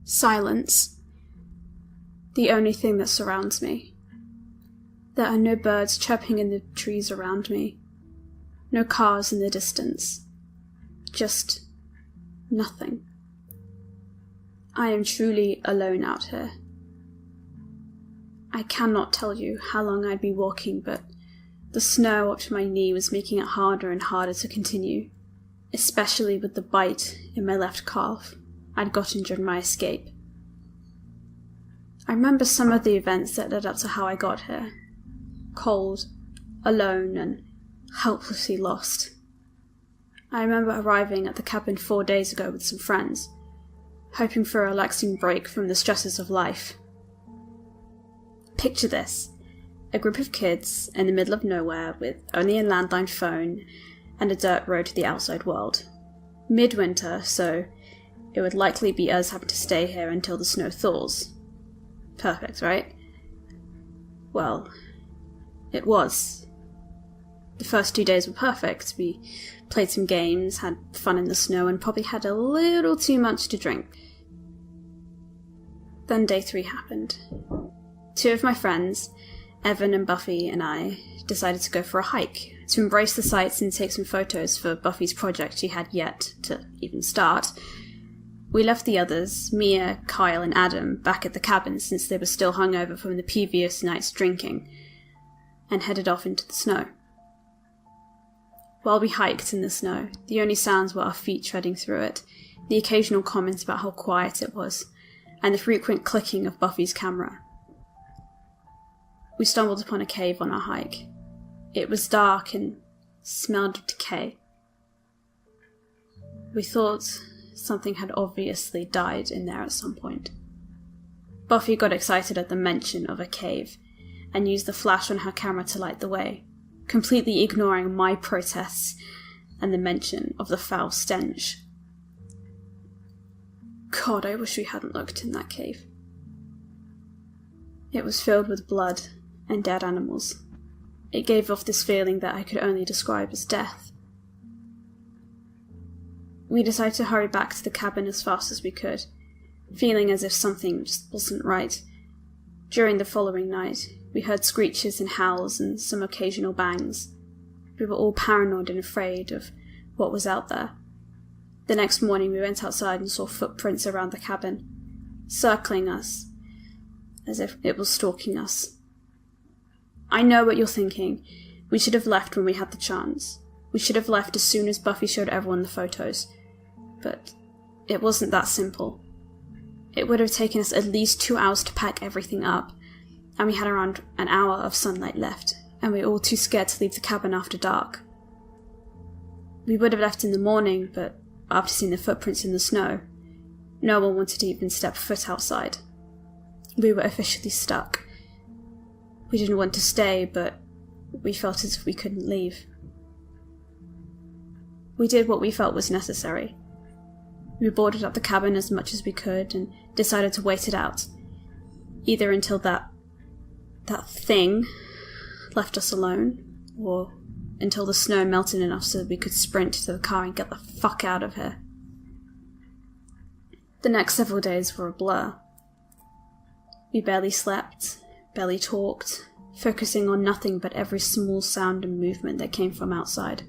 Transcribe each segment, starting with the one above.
Silence. The only thing that surrounds me. There are no birds chirping in the trees around me. No cars in the distance. Just nothing. I am truly alone out here. I cannot tell you how long I'd be walking, but the snow up to my knee was making it harder and harder to continue, especially with the bite in my left calf I'd gotten during my escape. I remember some of the events that led up to how I got here. Cold, alone, and helplessly lost. I remember arriving at the cabin 4 days ago with some friends, hoping for a relaxing break from the stresses of life. Picture this, a group of kids in the middle of nowhere with only a landline phone and a dirt road to the outside world. Midwinter, so it would likely be us having to stay here until the snow thaws. Perfect, right? Well, it was. The first 2 days were perfect. We played some games, had fun in the snow, and probably had a little too much to drink. Then day 3 happened. 2 of my friends, Evan and Buffy, and I decided to go for a hike, to embrace the sights and take some photos for Buffy's project she had yet to even start. We left the others, Mia, Kyle, and Adam, back at the cabin since they were still hungover from the previous night's drinking, and headed off into the snow. While we hiked in the snow, the only sounds were our feet treading through it, the occasional comments about how quiet it was, and the frequent clicking of Buffy's camera. We stumbled upon a cave on our hike. It was dark and smelled of decay. We thought something had obviously died in there at some point. Buffy got excited at the mention of a cave, and used the flash on her camera to light the way, completely ignoring my protests and the mention of the foul stench. God, I wish we hadn't looked in that cave. It was filled with blood and dead animals. It gave off this feeling that I could only describe as death. We decided to hurry back to the cabin as fast as we could, feeling as if something just wasn't right. During the following night, we heard screeches and howls and some occasional bangs. We were all paranoid and afraid of what was out there. The next morning we went outside and saw footprints around the cabin, circling us, as if it was stalking us. I know what you're thinking. We should have left when we had the chance. We should have left as soon as Buffy showed everyone the photos. But it wasn't that simple. It would have taken us at least 2 hours to pack everything up, and we had around an hour of sunlight left, and we were all too scared to leave the cabin after dark. We would have left in the morning, but after seeing the footprints in the snow, no one wanted to even step foot outside. We were officially stuck. We didn't want to stay, but we felt as if we couldn't leave. We did what we felt was necessary. We boarded up the cabin as much as we could and decided to wait it out, either until that thing left us alone, or until the snow melted enough so that we could sprint to the car and get the fuck out of here. The next several days were a blur. We barely slept, barely talked, focusing on nothing but every small sound and movement that came from outside.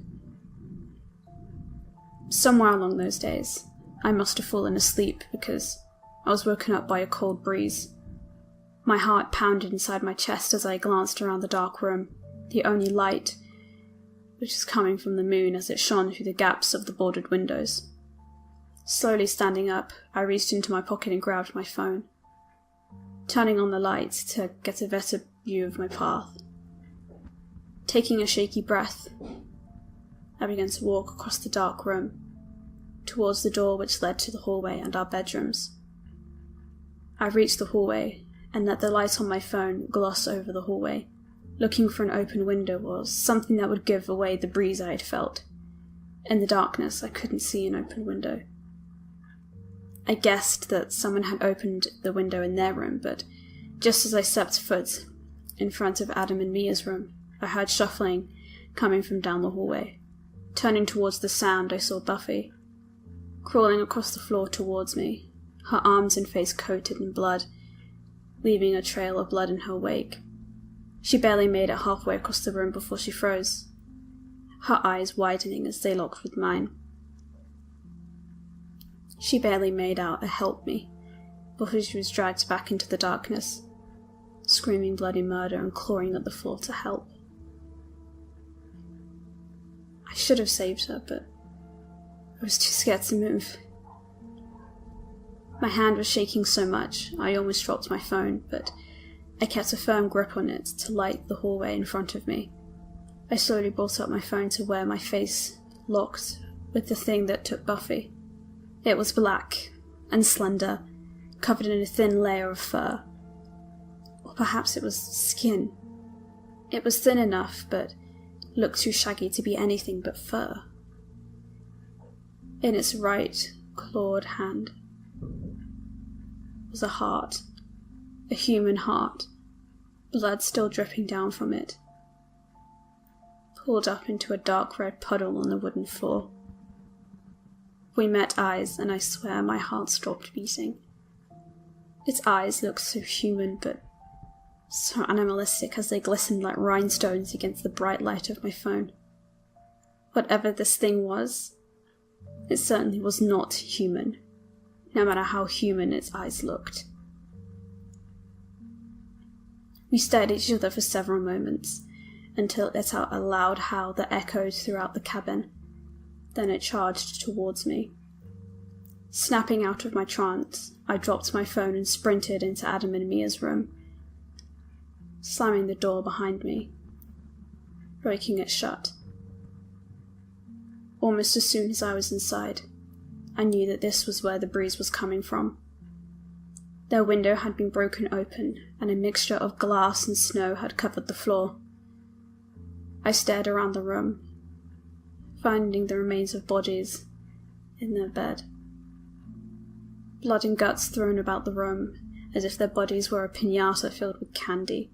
Somewhere along those days, I must have fallen asleep because I was woken up by a cold breeze. My heart pounded inside my chest as I glanced around the dark room, the only light, which was coming from the moon as it shone through the gaps of the boarded windows. Slowly standing up, I reached into my pocket and grabbed my phone, turning on the light to get a better view of my path. Taking a shaky breath, I began to walk across the dark room, towards the door which led to the hallway and our bedrooms. I reached the hallway and let the light on my phone gloss over the hallway, looking for an open window or something that would give away the breeze I had felt. In the darkness, I couldn't see an open window. I guessed that someone had opened the window in their room, but just as I stepped foot in front of Adam and Mia's room, I heard shuffling coming from down the hallway. Turning towards the sound, I saw Buffy, crawling across the floor towards me, her arms and face coated in blood, leaving a trail of blood in her wake. She barely made it halfway across the room before she froze, her eyes widening as they locked with mine. She barely made out a "help me" before she was dragged back into the darkness, screaming bloody murder and clawing at the floor to help. I should have saved her, but I was too scared to move. My hand was shaking so much I almost dropped my phone, but I kept a firm grip on it to light the hallway in front of me. I slowly brought up my phone to where my face locked with the thing that took Buffy. It was black and slender, covered in a thin layer of fur. Or perhaps it was skin. It was thin enough, but looked too shaggy to be anything but fur. In its right clawed hand was a heart, a human heart, blood still dripping down from it, pulled up into a dark red puddle on the wooden floor. We met eyes, and I swear my heart stopped beating. Its eyes looked so human, but so animalistic as they glistened like rhinestones against the bright light of my phone. Whatever this thing was, it certainly was not human, no matter how human its eyes looked. We stared at each other for several moments, until it let out a loud howl that echoed throughout the cabin. Then it charged towards me. Snapping out of my trance, I dropped my phone and sprinted into Adam and Mia's room, slamming the door behind me, breaking it shut. Almost as soon as I was inside, I knew that this was where the breeze was coming from. Their window had been broken open, and a mixture of glass and snow had covered the floor. I stared around the room, finding the remains of bodies in their bed. Blood and guts thrown about the room, as if their bodies were a piñata filled with candy.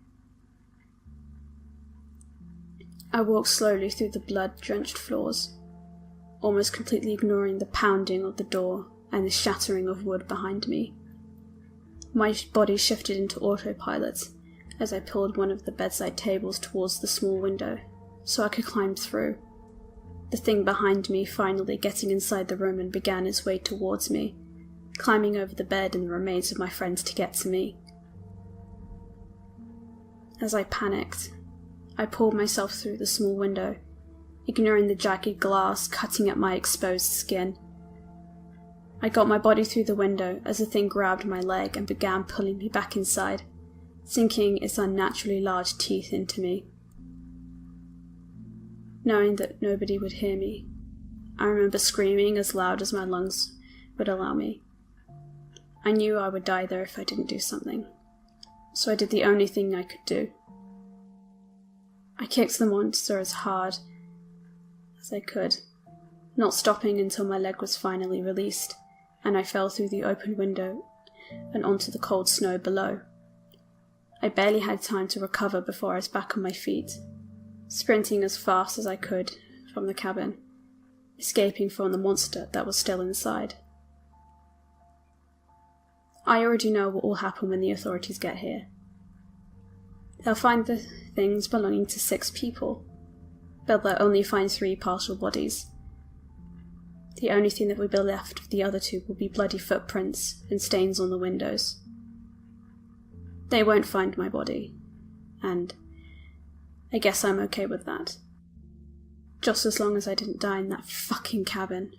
I walked slowly through the blood-drenched floors, almost completely ignoring the pounding of the door and the shattering of wood behind me. My body shifted into autopilot as I pulled one of the bedside tables towards the small window, so I could climb through. The thing behind me finally getting inside the room and began its way towards me, climbing over the bed and the remains of my friends to get to me. As I panicked, I pulled myself through the small window, ignoring the jagged glass cutting at my exposed skin. I got my body through the window as the thing grabbed my leg and began pulling me back inside, sinking its unnaturally large teeth into me. Knowing that nobody would hear me, I remember screaming as loud as my lungs would allow me. I knew I would die there if I didn't do something, so I did the only thing I could do. I kicked the monster as hard as I could, not stopping until my leg was finally released, and I fell through the open window and onto the cold snow below. I barely had time to recover before I was back on my feet, sprinting as fast as I could from the cabin, escaping from the monster that was still inside. I already know what will happen when the authorities get here. They'll find the things belonging to 6 people, but they'll only find 3 partial bodies. The only thing that will be left of the other 2 will be bloody footprints and stains on the windows. They won't find my body, and I guess I'm okay with that. Just as long as I didn't die in that fucking cabin.